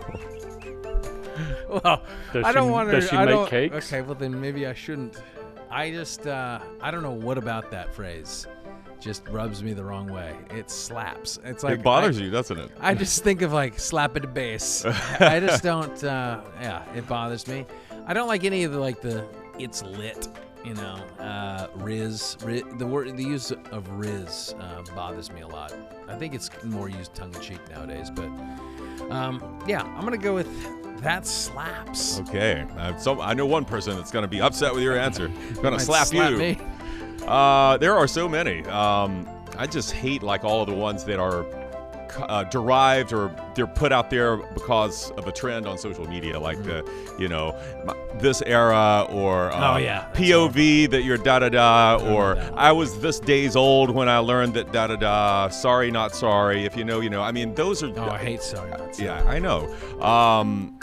Well, Does I don't want to. Does she make cakes? Okay, well then maybe I shouldn't. I just I don't know what about that phrase just rubs me the wrong way. It slaps. It's like It bothers you, doesn't it? I just think of like slap at the base. I just don't. Yeah, it bothers me. I don't like any of the it's lit. You know, the use of Riz bothers me a lot. I think it's more used tongue-in-cheek nowadays, but yeah, I'm gonna go with that slaps. Okay. So I know one person that's going to be upset with your answer. Going to slap you. Me. There are so many. I just hate like all of the ones that are derived or they're put out there because of a trend on social media, like this era or POV that you're da da da, or I was this days old when I learned that da da da. Sorry, not sorry. If you know, you know. I mean, those are. Oh, I hate sorry, not sorry. Yeah, I know. I'm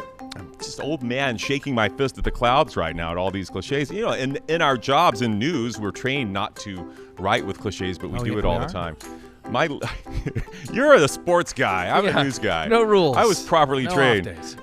just old man shaking my fist at the clouds right now at all these cliches. You know, in our jobs in news, we're trained not to write with cliches, but we do it all the time. You're the sports guy. I'm a news guy. No rules. I was properly trained. Off days.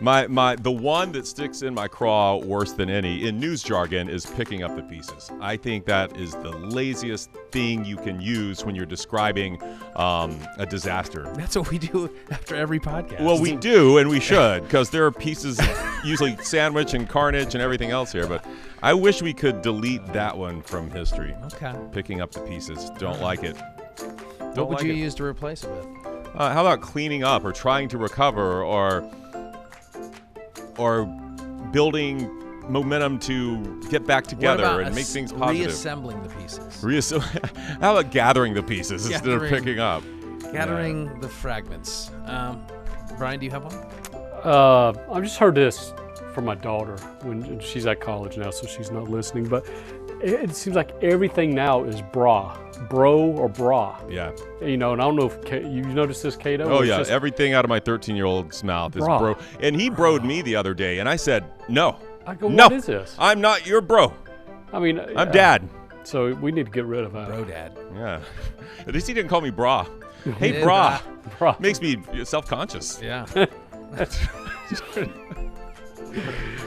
The one that sticks in my craw worse than any in news jargon is picking up the pieces. I think that is the laziest thing you can use when you're describing a disaster. That's what we do after every podcast. Well, we do, and we should, because there are pieces, usually sandwich and carnage and everything else here. But I wish we could delete that one from history. Okay. Picking up the pieces. Don't like it. What would you use to replace it with? How about cleaning up or trying to recover or building momentum to get back together and make things positive? Reassembling the pieces. How about gathering the pieces instead of picking up? Gathering the fragments. Brian, do you have one? I've just heard this from my daughter when she's at college now, so she's not listening. But it seems like everything now is bro or bra. Yeah. You know, and I don't know if you noticed this, Cato. Oh yeah, everything out of my 13-year-old's mouth is bro. And he broed me the other day, and I said, no. I go, no, what is this? I'm not your bro. I mean, I'm dad. So we need to get rid of that. Bro dad. Yeah. At least he didn't call me bra. Hey, bra. Bra. Makes me self-conscious. Yeah.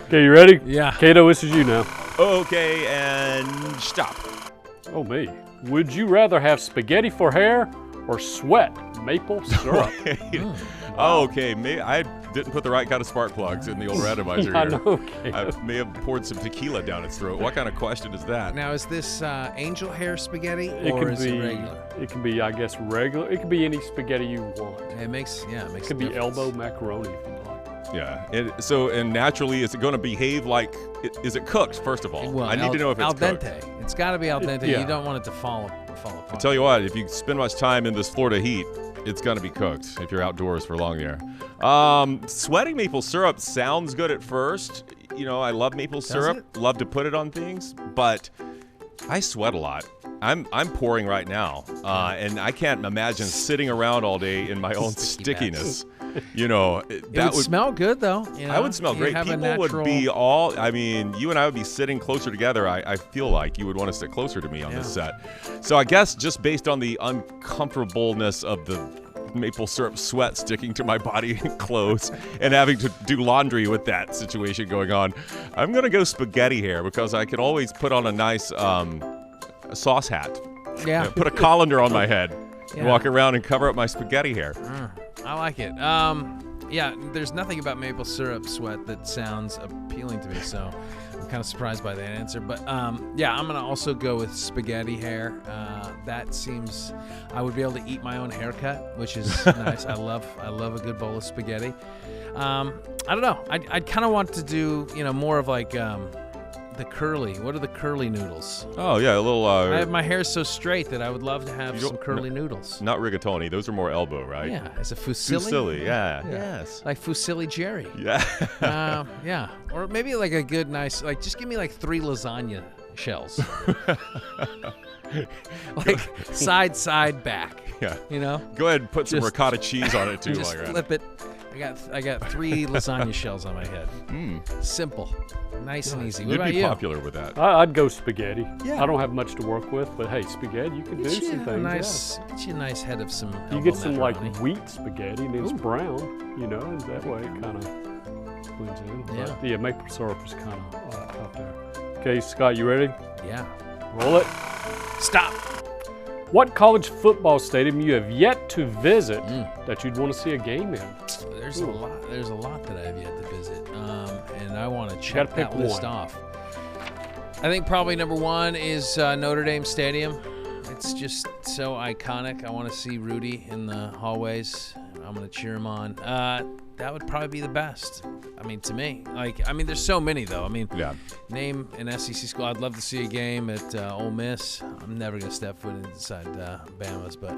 Okay, you ready? Yeah. Cato, this is you now. Okay, and stop. Oh, me. Would you rather have spaghetti for hair or sweat maple syrup? Oh, okay. I didn't put the right kind of spark plugs in the old randomizer here. I know, Cato. I may have poured some tequila down its throat. What kind of question is that? Now, is this angel hair spaghetti or is it regular? It can be, I guess, regular. It can be any spaghetti you want. It makes It could be elbow macaroni if you'd like. Yeah. And naturally, is it going to behave like? Is it cooked? First of all, well, I need to know if it's al cooked. dente. It's got to be al dente. Yeah. You don't want it to fall apart. I tell you what, if you spend much time in this Florida heat, it's going to be cooked if you're outdoors for long there. Sweating maple syrup sounds good at first. You know, I love maple syrup. Love to put it on things, but I sweat a lot. I'm pouring right now, and I can't imagine sitting around all day in my own stickiness. You know, It would smell good though. You know? I would smell great. People would be all. I mean, you and I would be sitting closer together. I feel like you would want to sit closer to me on this set. So I guess just based on the uncomfortableness of the maple syrup sweat sticking to my body and clothes and having to do laundry with that situation going on, I'm gonna go spaghetti hair because I can always put on a nice sauce hat. Yeah. You know, put a colander on my head. And walk around and cover up my spaghetti hair. I like it. Yeah, there's nothing about maple syrup sweat that sounds appealing to me, so I'm kind of surprised by that answer. But yeah, I'm gonna also go with spaghetti hair. That seems I would be able to eat my own haircut, which is nice. I love a good bowl of spaghetti. I don't know. I'd kind of want to do more of like the curly. What are the curly noodles? Oh yeah, a little. My hair's so straight that I would love to have some curly noodles. Not rigatoni. Those are more elbow, right? Yeah, as a fusilli. Fusilli, yeah. Yes. Like fusilli Jerry. Yeah. Yeah, or maybe like a good, nice, like just give me like 3 lasagna shells. Like side, back. Yeah. You know. Go ahead and put some ricotta cheese on it too. Just flip it. I got 3 lasagna shells on my head. Simple, nice and easy. What You'd about be you? popular with that. I'd go spaghetti. Yeah. I don't have much to work with, but hey, spaghetti, you can do some things. Get you a nice head of some. You get some macaroni. like wheat spaghetti, and it's brown, and that way it kind of. blends in. Yeah. But yeah, maple syrup is kind of out there. Okay, Scott, you ready? Yeah. Roll it. Stop. What college football stadium you have yet to visit that you'd want to see a game in? There's a lot. There's a lot that I have yet to visit, and I want to check that list off. I think probably number one is Notre Dame Stadium. It's just so iconic. I want to see Rudy in the hallways. I'm going to cheer him on. That would probably be the best. I mean, to me. There's so many, though. Name an SEC school. I'd love to see a game at Ole Miss. I'm never going to step foot inside Bama's, but...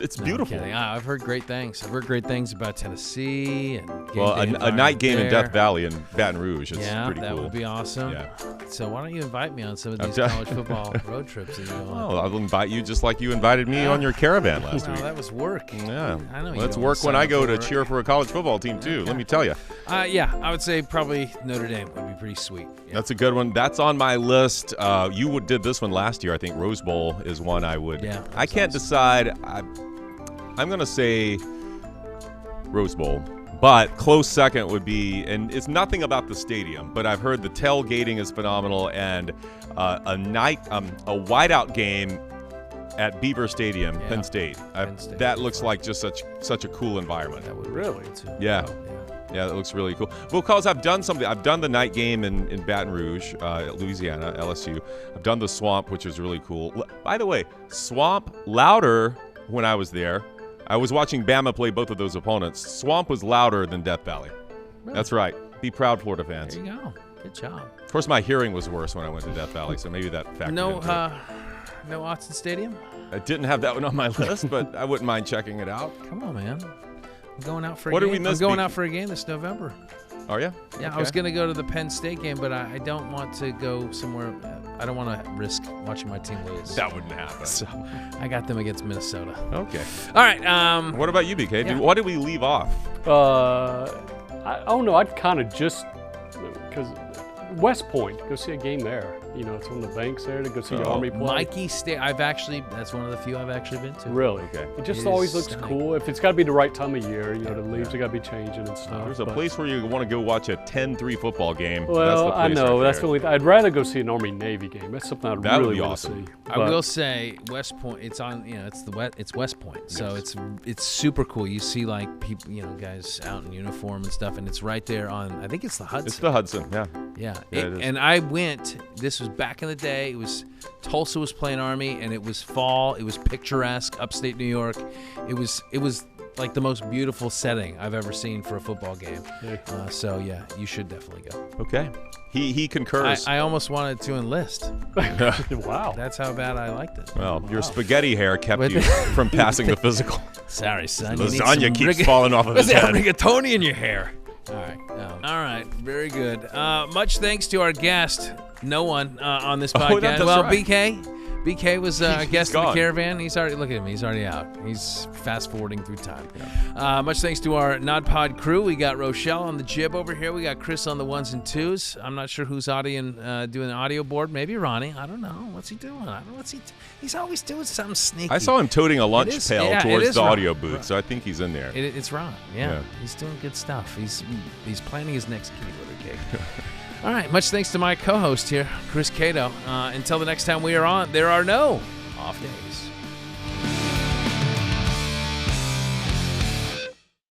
it's beautiful. I've heard great things. I've heard great things about Tennessee. And a night game in Death Valley in Baton Rouge is pretty cool. Yeah, that would be awesome. Yeah. So why don't you invite me on some of these college football road trips that you go on? Oh, I'll invite you just like you invited me on your Caravan last week. That was work. Yeah. I know. Let's work when I go to cheer for a college football team, too. Let me tell you. I would say probably Notre Dame would be pretty sweet. Yeah. That's a good one. That's on my list. You did this one last year. I think Rose Bowl is one I would. Yeah. I can't decide. I'm going to say Rose Bowl. But close second would be, and it's nothing about the stadium, but I've heard the tailgating is phenomenal, and a whiteout game at Beaver Stadium, Penn State. That looks like just such a cool environment. That would really too. Yeah. Yeah, that looks really cool. Well, because I've done something. I've done the night game in Baton Rouge, Louisiana, LSU. I've done the Swamp, which is really cool. By the way, Swamp louder when I was there. I was watching Bama play both of those opponents. Swamp was louder than Death Valley. Really? That's right. Be proud, Florida fans. There you go. Good job. Of course, my hearing was worse when I went to Death Valley, so maybe that factored into it. No Autzen Stadium? I didn't have that one on my list, but I wouldn't mind checking it out. Come on, man. I'm going out for a What game. did we miss, I'm going out for a game this November. Are you? Yeah, Okay. I was going to go to the Penn State game, but I don't want to go somewhere. I don't want to risk watching my team lose. That wouldn't happen. So I got them against Minnesota. Okay. All right. What about you, BK? Yeah. What did we leave off? I don't know. I'd kind of just because West Point, go see a game there. You know, it's on the banks there to go see the Army play. Mikey State. That's one of the few I've actually been to. Really? Okay. It just It always is looks stunning. cool. If it's got to be the right time of year, you know, the leaves have got to be changing and stuff. There's a but- place where you want to go watch a 10-3 football game. Well, that's the place I know. right That's there. the only thing. I'd rather go see an Army-Navy game. That's something I'd That would really be want awesome. to see. I will say West Point. It's on. It's West Point. So it's super cool. You see like people, guys out in uniform and stuff, and it's right there on. I think it's the Hudson. It's the Hudson, yeah. Yeah, Yeah, it is. and I went. This was back in the day. It was Tulsa was playing Army, and it was fall. It was picturesque, upstate New York. It was like the most beautiful setting I've ever seen for a football game. Yeah. So yeah, you should definitely go. Okay. He concurs. I almost wanted to enlist. Wow. That's how bad I liked it. Well, your spaghetti hair kept With you the- from passing the physical. Sorry, son. You need Lasagna some keeps falling off of his What's that, head. rigatoni in your hair? All right. All right. Very good. Much thanks to our guest, no one on this podcast. that's Well, right. BK was a He's guest of the gone. Caravan. He's already, look at him. He's already out. He's fast forwarding through time. Much thanks to our nodpod crew. We got Rochelle on the jib over here. We got Chris on the ones and twos. I'm not sure who's doing the audio board. Maybe Ronnie. I don't know. What's he doing? I don't know what's he. He's always doing something sneaky. I saw him toting a lunch is- pail yeah, it towards is the Ron. audio booth, so I think he's in there. It's Ron. Yeah. Yeah. He's doing good stuff. He's planning his next kitty litter cake. All right. Much thanks to my co-host here, Chris Cato. Until the next time we are on, there are no off days.